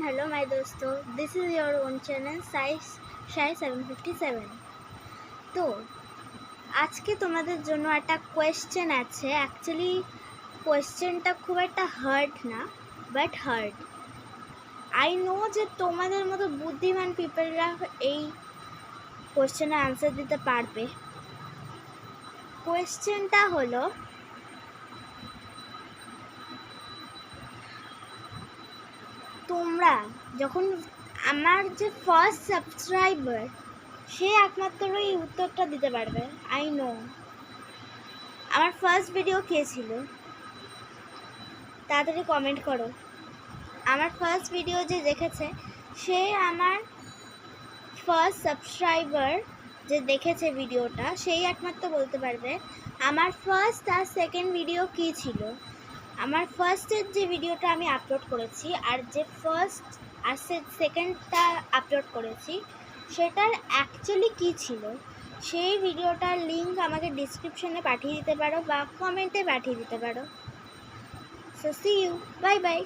hello my dosto. This is your own channel Shai 757. তো আজকে তোমাদের জন্য একটা কোয়েশ্চেন আছে। অ্যাকচুয়ালি কোয়েশ্চেনটা খুব একটা হার্ড না, বাট হার্ড। আই নো যে তোমাদের মতো বুদ্ধিমান পিপলরা এই কোয়েশ্চেনের আনসার দিতে পারবে। কোয়েশ্চেনটা হলো, তোমরা যখন আমার যে ফার্স্ট সাবস্ক্রাইবার সে একমাত্র এই উত্তরটা দিতে পারবে। আই নো আমার ফার্স্ট ভিডিও কে ছিল, তাড়াতাড়ি কমেন্ট করো। আমার ফার্স্ট ভিডিও যে দেখেছে সে আমার ফার্স্ট সাবস্ক্রাইবার যে দেখেছে ভিডিওটা সেই একমাত্র বলতে পারবে আমার ফার্স্ট আর সেকেন্ড ভিডিও কী ছিল। আমার ফার্স্টের যে ভিডিওটা আমি আপলোড করেছি আর যে ফার্স্ট আর সেকেন্ডটা আপলোড করেছি সেটার অ্যাকচুয়ালি কী ছিল সেই ভিডিওটার লিঙ্ক আমাকে ডিসক্রিপশনে পাঠিয়ে দিতে পারো বা কমেন্টে পাঠিয়ে দিতে পারো। So see you, bye by.